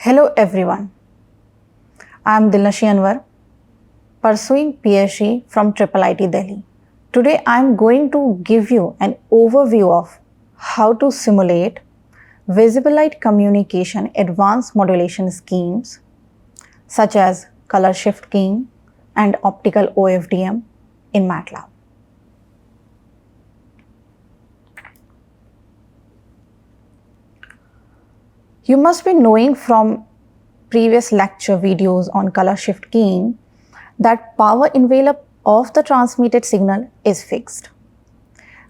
Hello everyone, I am Dilnashi Anwar, pursuing PhD from IIIT Delhi. Today I am going to give you an overview of how to simulate visible light communication advanced modulation schemes such as color shift keying and optical OFDM in MATLAB. You must be knowing from previous lecture videos on color shift keying that power envelope of the transmitted signal is fixed.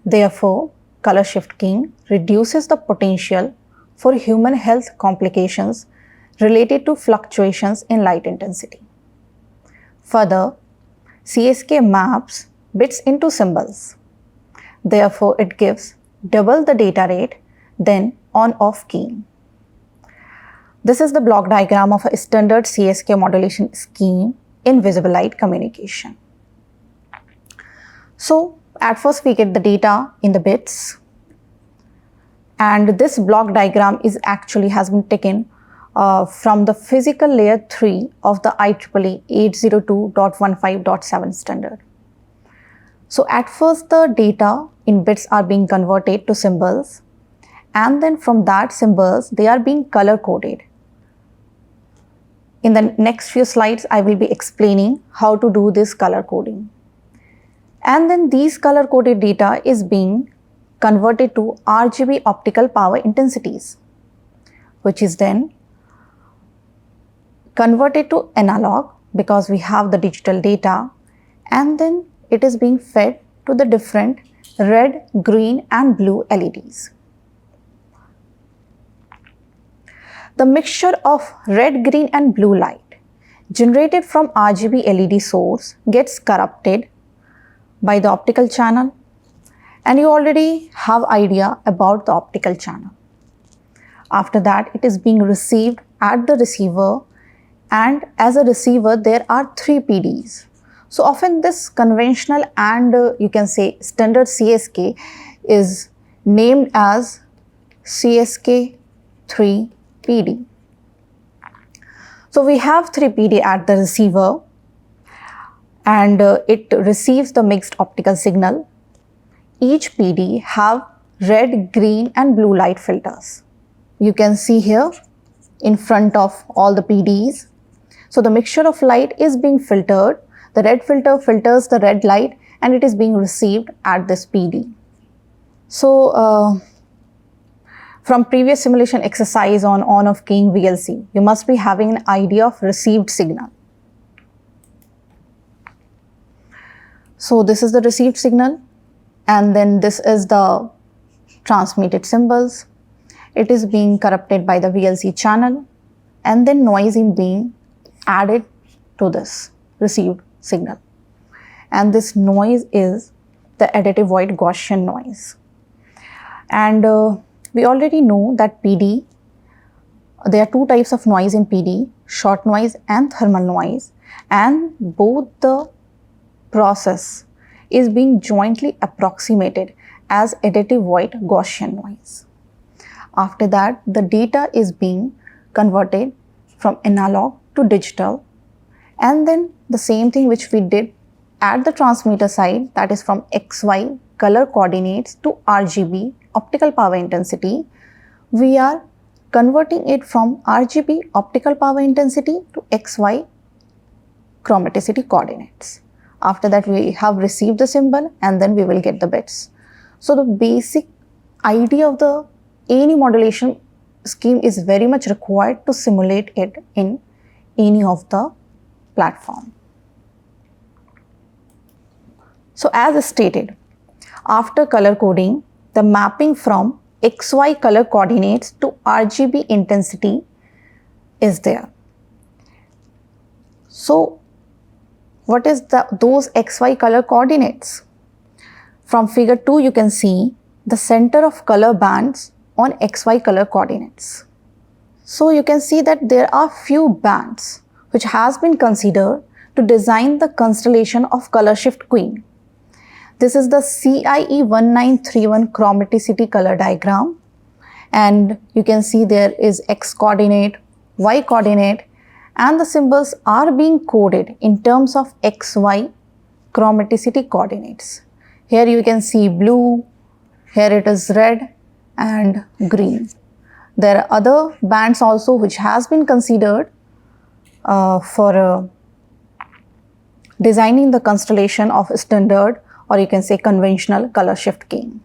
Therefore, color shift keying reduces the potential for human health complications related to fluctuations in light intensity. Further, CSK maps bits into symbols. Therefore, it gives double the data rate than on-off keying. This is the block diagram of a standard CSK modulation scheme in visible light communication. So, at first we get the data in the bits, and this block diagram is actually has been taken from the physical layer 3 of the IEEE 802.15.7 standard. So, at first the data in bits are being converted to symbols, and then from that symbols they are being color coded. In the next few slides, I will be explaining how to do this color coding. And then these color coded data is being converted to RGB optical power intensities, which is then converted to analog because we have the digital data, and then it is being fed to the different red, green and blue LEDs. The mixture of red, green and blue light generated from RGB LED source gets corrupted by the optical channel, and you already have idea about the optical channel. After that, it is being received at the receiver, and as a receiver there are 3 PDs. So often this conventional and you can say standard CSK is named as CSK3 PD. So we have 3 PD at the receiver, and it receives the mixed optical signal. Each PD have red, green and blue light filters. You can see here in front of all the PDs. So the mixture of light is being filtered. The red filter filters the red light and it is being received at this PD. So from previous simulation exercise on on-off keying VLC, you must be having an idea of received signal. So this is the received signal, and then this is the transmitted symbols. It is being corrupted by the VLC channel, and then noise is being added to this received signal. And this noise is the additive void Gaussian noise. And we already know that PD, there are 2 types of noise in PD, short noise and thermal noise, and both the process is being jointly approximated as additive void Gaussian noise. After that, the data is being converted from analog to digital, and then the same thing which we did at the transmitter side, that is from XY color coordinates to RGB optical power intensity, we are converting it from RGB optical power intensity to XY chromaticity coordinates. After that, we have received the symbol and then we will get the bits. So the basic idea of the any modulation scheme is very much required to simulate it in any of the platform. So as stated, after color coding, the mapping from XY color coordinates to RGB intensity is there. So what is those XY color coordinates? From figure 2 you can see the center of color bands on XY color coordinates. So you can see that there are few bands which has been considered to design the constellation of color shift keying. This is the CIE 1931 chromaticity color diagram, and you can see there is X coordinate, y coordinate, and the symbols are being coded in terms of xy chromaticity coordinates. Here you can see blue, here it is red and green. There are other bands also which has been considered for designing the constellation of standard, or you can say conventional, color shift keying.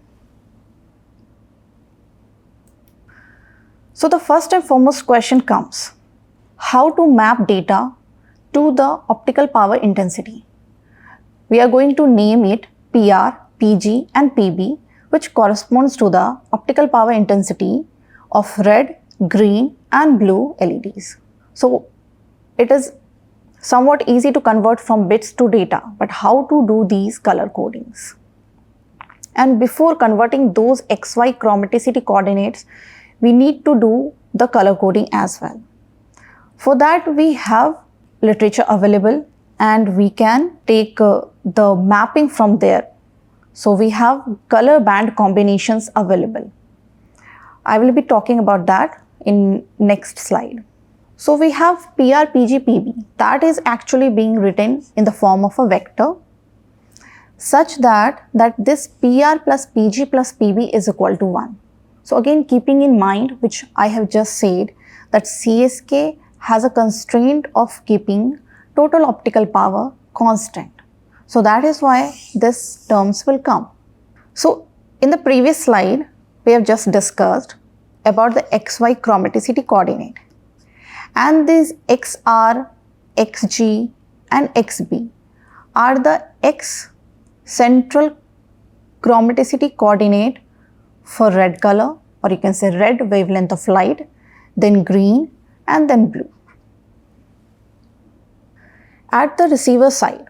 So the first and foremost question comes, how to map data to the optical power intensity? We are going to name it PR, PG and PB, which corresponds to the optical power intensity of red, green and blue LEDs. So it is somewhat easy to convert from bits to data, but how to do these color codings? And before converting those XY chromaticity coordinates, we need to do the color coding as well. For that, we have literature available and we can take the mapping from there. So we have color band combinations available. I will be talking about that in next slide. So we have PR, PG, PB. That is actually being written in the form of a vector such that this PR plus PG plus PB is equal to 1. So again, keeping in mind, which I have just said, that CSK has a constraint of keeping total optical power constant. So that is why these terms will come. So in the previous slide, we have just discussed about the XY chromaticity coordinate. And these XR, XG and XB are the X central chromaticity coordinate for red color, or you can say red wavelength of light, then green and then blue. At the receiver side,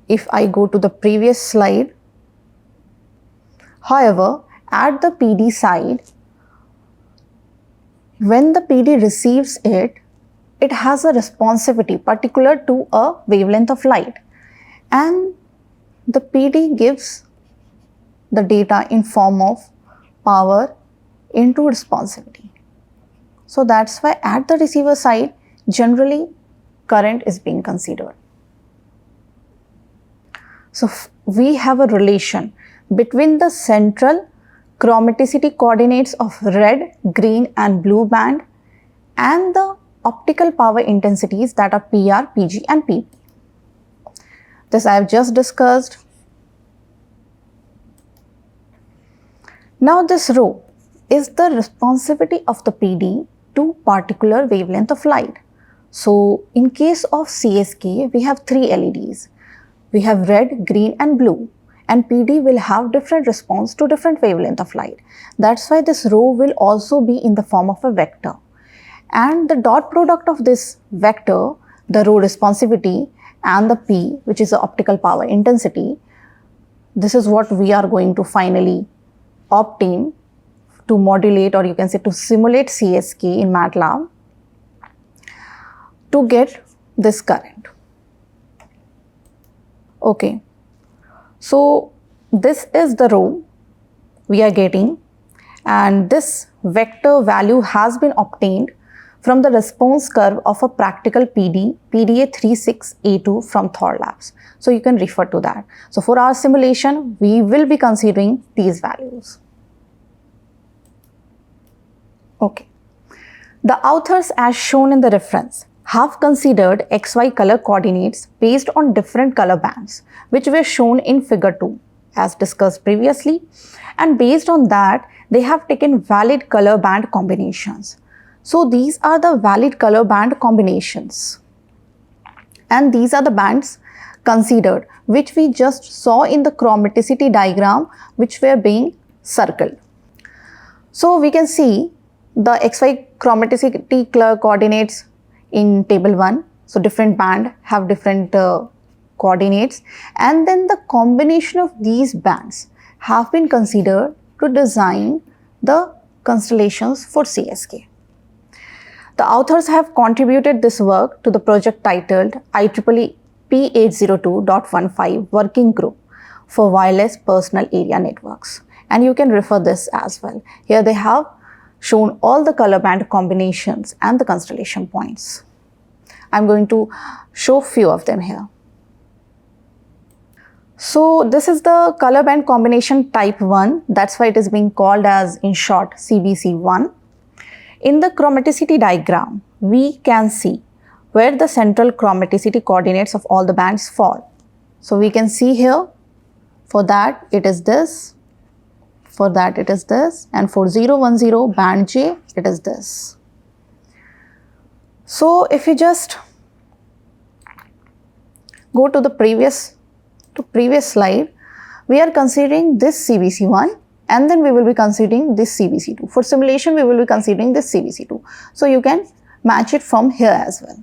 if I go to the previous slide, however, at the PD side, when the PD receives it, it has a responsivity particular to a wavelength of light, and the PD gives the data in form of power into responsivity. So that's why at the receiver side, generally current is being considered. So we have a relation between the central chromaticity coordinates of red, green and blue band and the optical power intensities that are PR, PG and PB. This I have just discussed. Now this rho is the responsivity of the PD to particular wavelength of light. So in case of CSK, we have 3 LEDs. We have red, green and blue, and PD will have different response to different wavelength of light. That's why this rho will also be in the form of a vector. And the dot product of this vector, the rho responsivity and the P, which is the optical power intensity, this is what we are going to finally obtain to modulate, or you can say to simulate CSK in MATLAB to get this current. Okay, so this is the rho we are getting, and this vector value has been obtained from the response curve of a practical PD, PDA 36A2 from Thor Labs. So you can refer to that. So for our simulation, we will be considering these values. Okay. The authors, as shown in the reference, have considered XY color coordinates based on different color bands, which were shown in figure 2 as discussed previously, and based on that, they have taken valid color band combinations. So these are the valid color band combinations, and these are the bands considered, which we just saw in the chromaticity diagram, which were being circled. So we can see the XY chromaticity color coordinates in table 1. So different band have different coordinates, and then the combination of these bands have been considered to design the constellations for CSK. The authors have contributed this work to the project titled IEEE P802.15 Working Group for Wireless Personal Area Networks, and you can refer this as well. Here they have shown all the color band combinations and the constellation points. I'm going to show few of them here. So this is the color band combination type 1. That's why it is being called as, in short, CBC1. In the chromaticity diagram, we can see where the central chromaticity coordinates of all the bands fall. So we can see here, for that it is this, for that it is this, and for 010 band J, it is this. So if you just go to the previous slide, we are considering this CBC1 and then we will be considering this CBC2. For simulation, we will be considering this CBC2. So you can match it from here as well.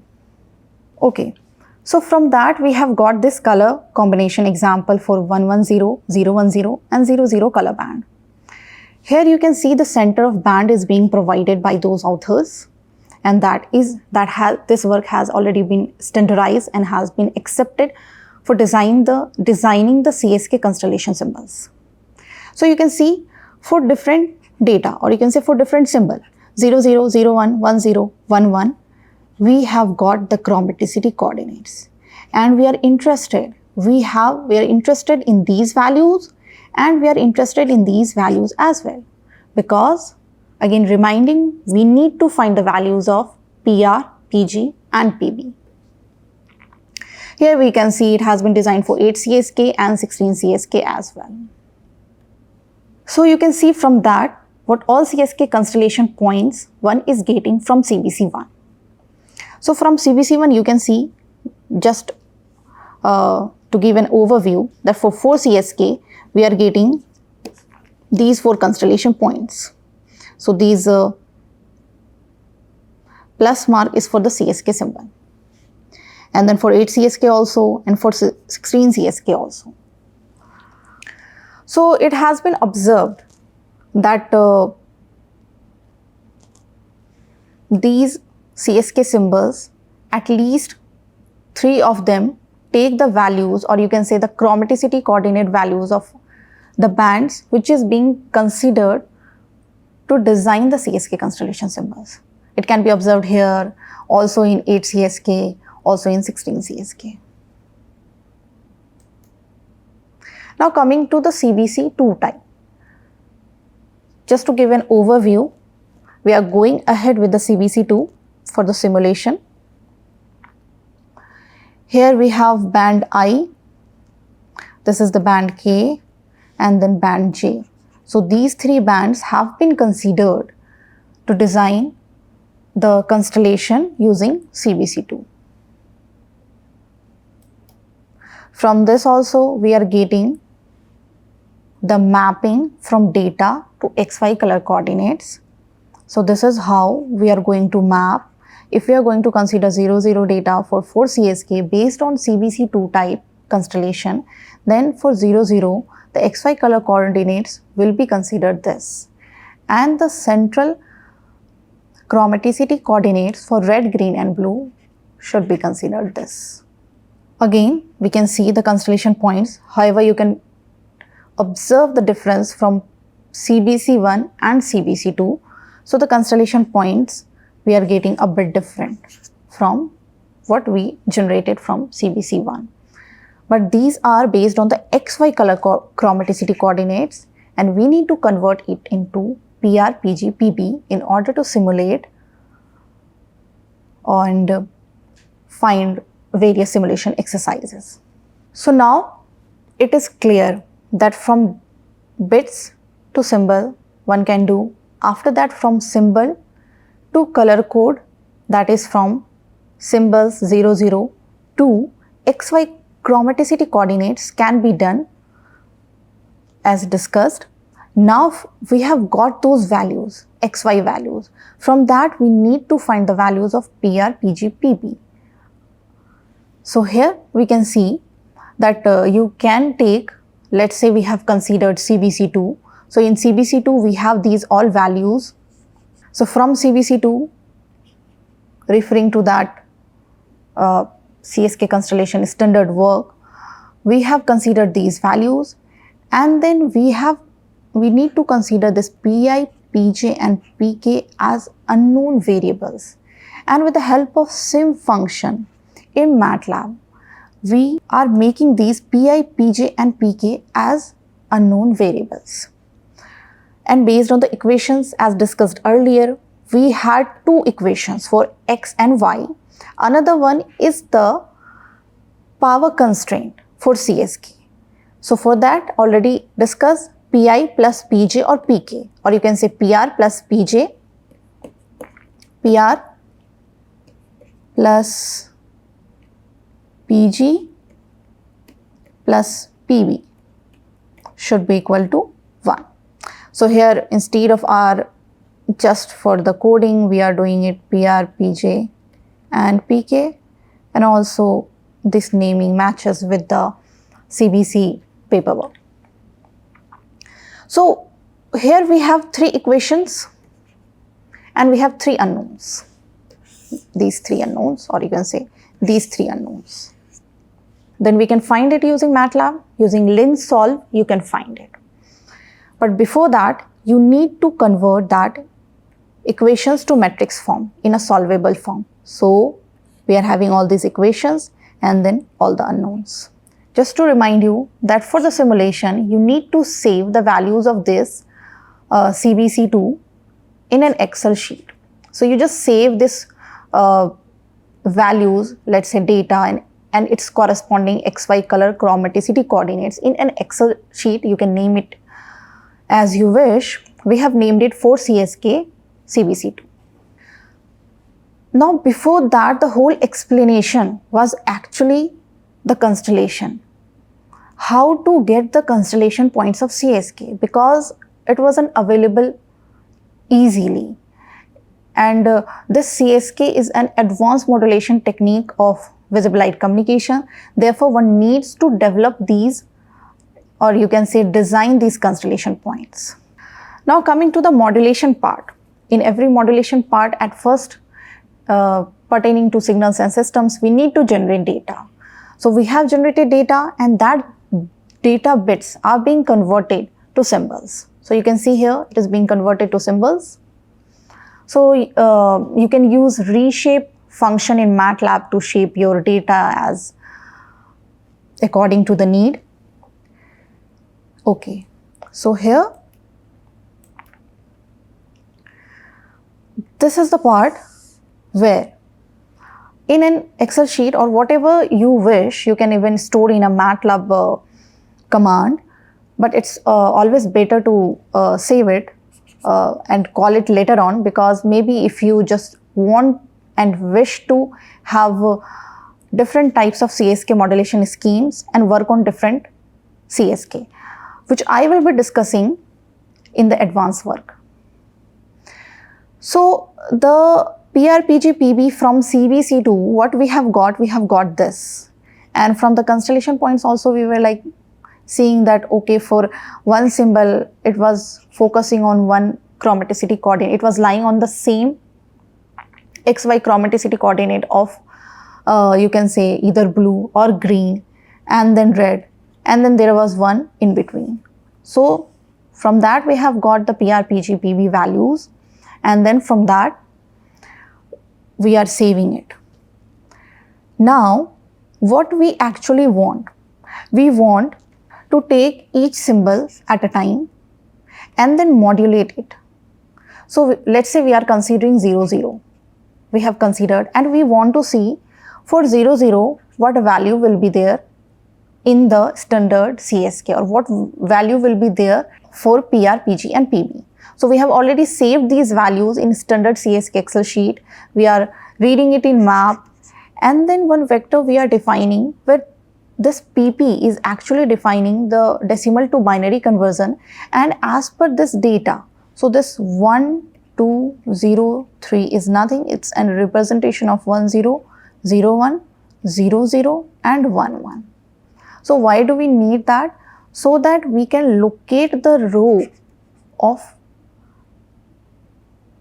Okay. So from that, we have got this color combination example for 110, 010 and 00 color band. Here you can see the center of band is being provided by those authors, and this work has already been standardized and has been accepted for designing the CSK constellation symbols. So you can see for different data, or you can say for different symbol 00, 01, 10, 11, we have got the chromaticity coordinates, and we are interested in these values, and we are interested in these values as well, because again reminding, we need to find the values of PR, PG and PB. Here we can see it has been designed for 8 CSK and 16 CSK as well. So you can see from that what all CSK constellation points one is getting from CBC1. So from CBC1 you can see, just to give an overview, that for 4 CSK we are getting these 4 constellation points. So these plus mark is for the CSK symbol, and then for 8 CSK also, and for 16 CSK also. So it has been observed that these CSK symbols, at least 3 of them take the values, or you can say the chromaticity coordinate values of the bands which is being considered to design the CSK constellation symbols. It can be observed here, also in 8 CSK, also in 16 CSK. Now coming to the CBC2 type. Just to give an overview, we are going ahead with the CBC2 for the simulation. Here we have band I, this is the band K, and then band J. So these 3 bands have been considered to design the constellation using CBC2. From this also we are getting the mapping from data to XY color coordinates. So this is how we are going to map. If we are going to consider 00 data for 4 CSK based on CBC2 type constellation, then for 00 the XY color coordinates will be considered this, and the central chromaticity coordinates for red, green and blue should be considered this. Again, we can see the constellation points. However, you can observe the difference from CBC1 and CBC2. So the constellation points we are getting a bit different from what we generated from CBC1. But these are based on the XY color chromaticity coordinates, and we need to convert it into PR, PG, PB in order to simulate and find various simulation exercises. So now it is clear that from bits to symbol one can do. After that, from symbol to color code, that is from symbols 00 to XY chromaticity coordinates can be done as discussed. Now we have got those values, XY values. From that we need to find the values of PR, PG, PB. So here we can see that you can take, let's say we have considered CBC2. So in CBC2 we have these all values. So from CBC2, referring to that CSK constellation standard work, we have considered these values, and then we have we need to consider this Pi, Pj and Pk as unknown variables. And with the help of sim function in MATLAB, we are making these Pi, Pj and Pk as unknown variables. And based on the equations as discussed earlier, we had two equations for x and y. Another one is the power constraint for CSK. So for that, already discussed Pi plus Pj or Pk, or you can say Pr plus Pj, Pr plus Pg plus Pb should be equal to 1. So here, instead of our just for the coding, we are doing it Pr, Pj and Pk, and also this naming matches with the CBC paperwork. So here we have three equations and we have three unknowns. These three unknowns, or you can say these three unknowns. Then we can find it using MATLAB. Using LinSolve, you can find it. But before that, you need to convert that equations to matrix form in a solvable form. So we are having all these equations and then all the unknowns. Just to remind you that for the simulation, you need to save the values of this CBC2 in an Excel sheet. So you just save this values, let's say data and its corresponding XY color chromaticity coordinates in an Excel sheet. You can name it as you wish. We have named it for CSK CBC2. Now before that, the whole explanation was actually the constellation. How to get the constellation points of CSK, because it wasn't available easily. And this CSK is an advanced modulation technique of visible light communication. Therefore, one needs to develop these, or you can say design these constellation points. Now coming to the modulation part. In every modulation part, at first pertaining to signals and systems, we need to generate data. So we have generated data and that data bits are being converted to symbols. So you can see here it is being converted to symbols. So you can use reshape function in MATLAB to shape your data as according to the need. Okay, so here this is the part where in an Excel sheet or whatever you wish, you can even store in a MATLAB command, but it's always better to save it and call it later on, because maybe if you just want and wish to have different types of CSK modulation schemes and work on different CSK, which I will be discussing in the advanced work. So the PRPG-PB from CBC2, what we have got this. And from the constellation points also, we were like seeing that, okay, for one symbol, it was focusing on one chromaticity coordinate. It was lying on the same XY chromaticity coordinate of, you can say either blue or green and then red. And then there was one in between. So from that, we have got the PRPG-PB values. And then from that, we are saving it. Now, what we actually want? We want to take each symbol at a time and then modulate it. So let's say we are considering 0, 0. We have considered and we want to see for 0, 0, what value will be there in the standard CSK, or what value will be there for PR, PG and PB. So we have already saved these values in standard CSK Excel sheet. We are reading it in map, and then one vector we are defining where this PP is actually defining the decimal to binary conversion, and as per this data. So this 1, 2, 0, 3 is nothing. It's a representation of 1, 0, 0, 1, 0, 0 and 1, 1. So why do we need that? So that we can locate the row of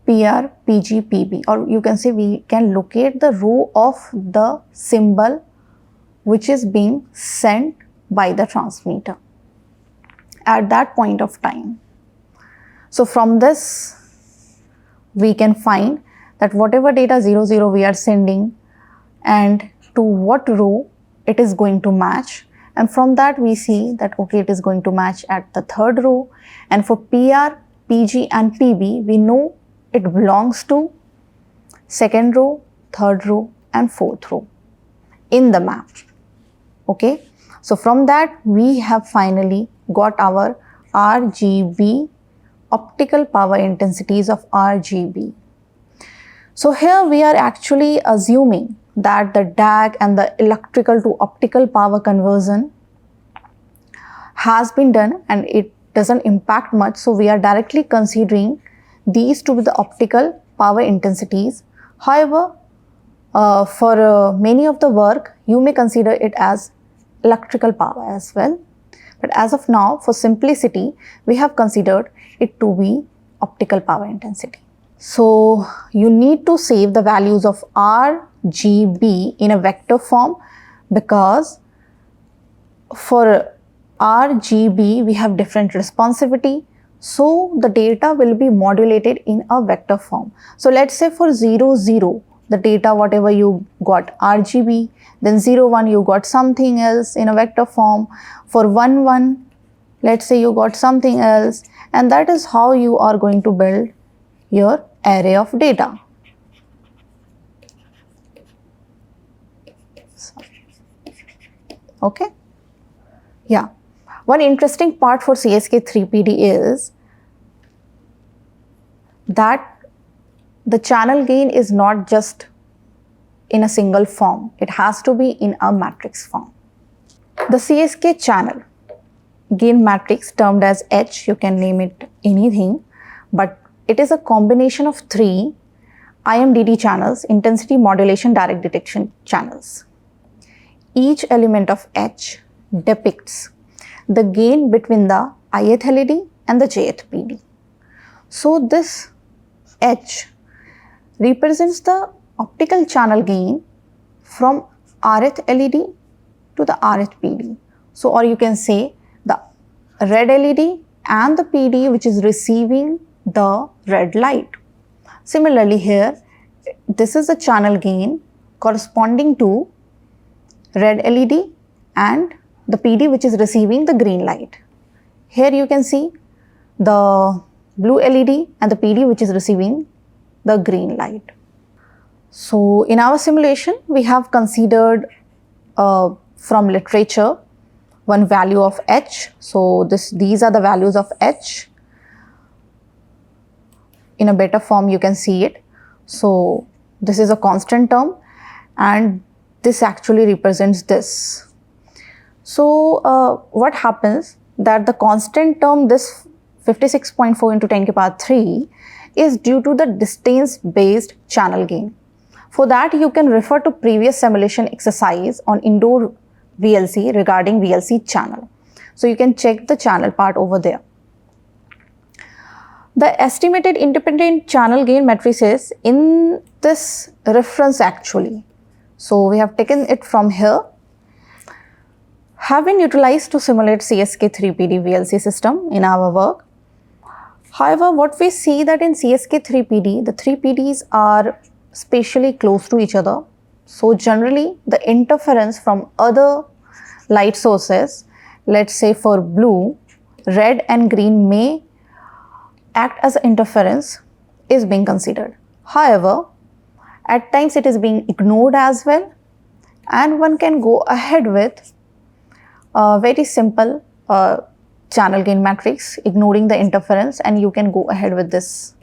PR, PG, PB, or you can say we can locate the row of the symbol which is being sent by the transmitter at that point of time. So from this, we can find that whatever data 0, 0 we are sending and to what row it is going to match. And from that we see that okay, it is going to match at the third row. And for PR, PG and PB, we know it belongs to second row, third row and fourth row in the map. Okay. So from that we have finally got our RGB, optical power intensities of RGB. So here we are actually assuming that the DAC and the electrical to optical power conversion has been done and it doesn't impact much. So we are directly considering these to be the optical power intensities. However, for many of the work, you may consider it as electrical power as well. But as of now, for simplicity, we have considered it to be optical power intensity. So you need to save the values of RGB in a vector form, because for RGB we have different responsivity. So the data will be modulated in a vector form. So let's say for 0, 0, the data whatever you got RGB, then 0, 1 you got something else in a vector form. For 1, 1, let's say you got something else, and that is how you are going to build your array of data. Okay. Yeah. One interesting part for CSK3PD is that the channel gain is not just in a single form. It has to be in a matrix form. The CSK channel gain matrix, termed as H, you can name it anything, but it is a combination of 3 IMDD channels, intensity modulation direct detection channels. Each element of H depicts the gain between the ith LED and the jth PD. So this H represents the optical channel gain from rth LED to the rth PD. So, or you can say the red LED and the PD which is receiving the red light. Similarly here, this is the channel gain corresponding to red LED and the PD which is receiving the green light. Here you can see the blue LED and the PD which is receiving the green light. So in our simulation, we have considered from literature one value of H. So these are the values of H. In a better form you can see it. So this is a constant term and this actually represents this. So what happens that the constant term, this 56.4 into 10 to the power 3, is due to the distance based channel gain. For that you can refer to previous simulation exercise on indoor VLC regarding VLC channel. So you can check the channel part over there. The estimated independent channel gain matrices in this reference actually. So we have taken it from here, have been utilized to simulate CSK3PD VLC system in our work. However, what we see that in CSK3PD, the 3 PDs are spatially close to each other. So generally the interference from other light sources, let's say for blue, red and green may act as interference, is being considered. However, at times it is being ignored as well, and one can go ahead with a very simple channel gain matrix ignoring the interference, and you can go ahead with this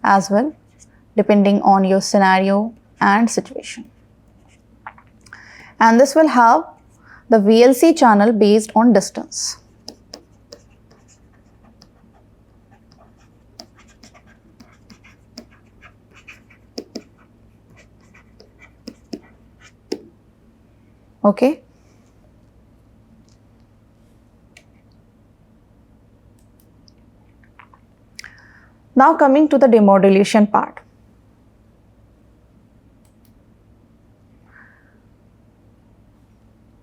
as well depending on your scenario and situation. And this will have the VLC channel based on distance. Okay. Now coming to the demodulation part.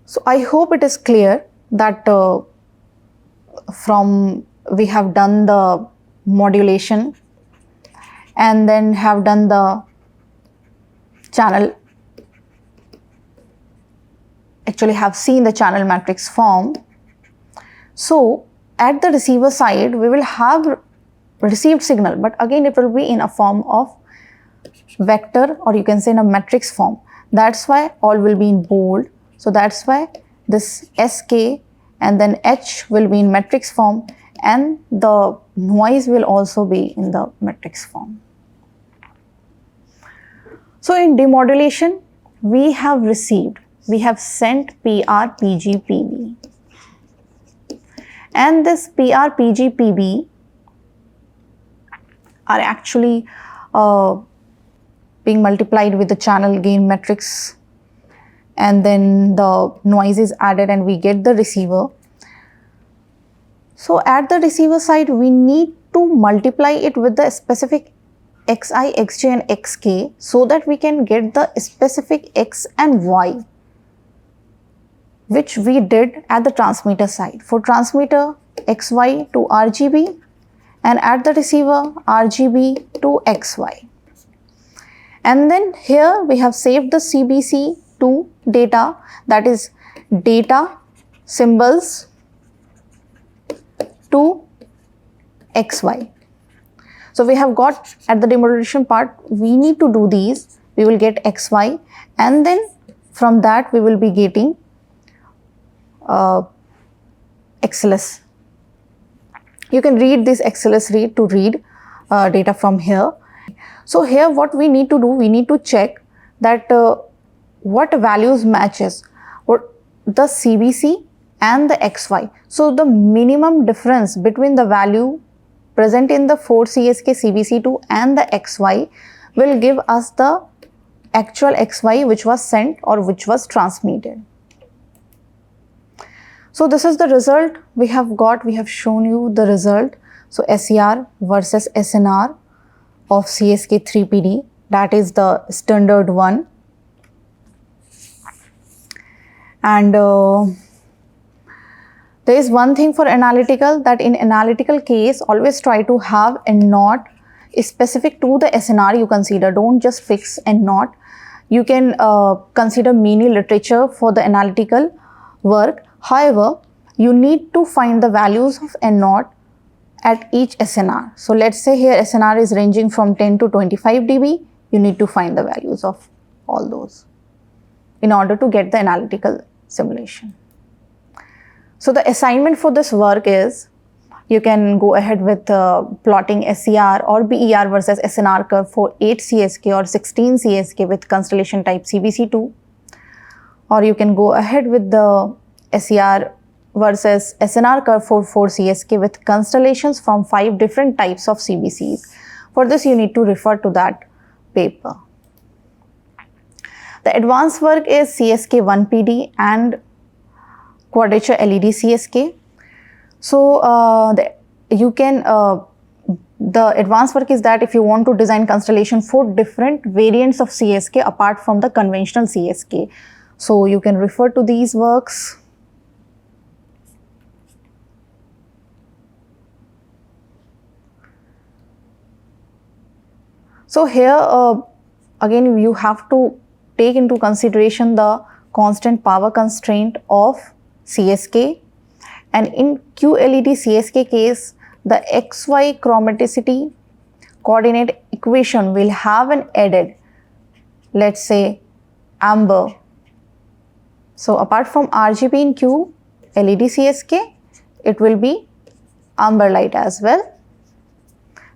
So I hope it is clear that we have done the modulation, and then have done the channel, actually have seen the channel matrix form. So at the receiver side, we will have received signal, but again it will be in a form of vector, or you can say in a matrix form. That's why all will be in bold. So that's why this SK and then H will be in matrix form, and the noise will also be in the matrix form. So in demodulation, we have sent PR, PG, PB. And this PR, PG, PB are actually being multiplied with the channel gain matrix, and then the noise is added and we get the receiver. So at the receiver side, we need to multiply it with the specific Xi, Xj and Xk so that we can get the specific X and Y, which we did at the transmitter side. For transmitter, XY to RGB, and at the receiver, RGB to XY. And then here we have saved the CBC to data, that is data symbols to XY. So we have got at the demodulation part, we need to do these, we will get XY, and then from that we will be getting XLS. You can read this XLS read to read data from here. So here what we need to do, we need to check that what values matches the CBC and the XY. So the minimum difference between the value present in the 4CSK CBC2 and the XY will give us the actual XY which was sent or which was transmitted. So this is the result we have got. We have shown you the result. So SCR versus SNR of CSK3PD, that is the standard one. And there is one thing for analytical, that in analytical case, always try to have N naught specific to the SNR you consider. Don't just fix N naught. You can consider many literature for the analytical work. However, you need to find the values of N naught at each SNR. So let's say here SNR is ranging from 10 to 25 dB. You need to find the values of all those in order to get the analytical simulation. So the assignment for this work is, you can go ahead with plotting SCR or BER versus SNR curve for 8 CSK or 16 CSK with constellation type CBC2, or you can go ahead with the SCR versus SNR curve for 4 CSK with constellations from 5 different types of CBCs. For this, you need to refer to that paper. The advanced work is CSK1PD and quadrature LED CSK. So the advanced work is that if you want to design constellation for different variants of CSK apart from the conventional CSK, so you can refer to these works. So here again you have to take into consideration the constant power constraint of CSK, and in QLED CSK case, the XY chromaticity coordinate equation will have an added, let's say, amber. So apart from RGB in QLED CSK, it will be amber light as well.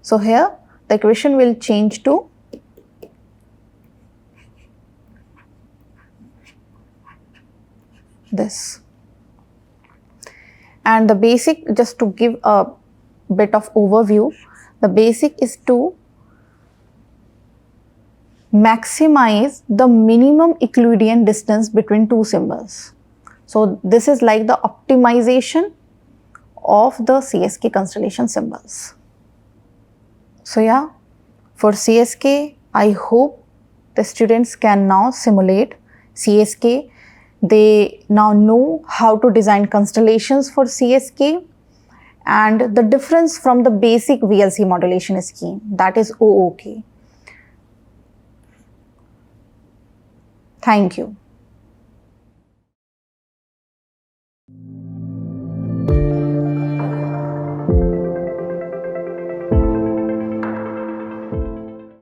So here the equation will change to this. And the basic, just to give a bit of overview, the basic is to maximize the minimum Euclidean distance between two symbols. So this is like the optimization of the CSK constellation symbols. So yeah, for CSK, I hope the students can now simulate CSK. They now know how to design constellations for CSK, and the difference from the basic VLC modulation scheme, that is OOK. Thank you.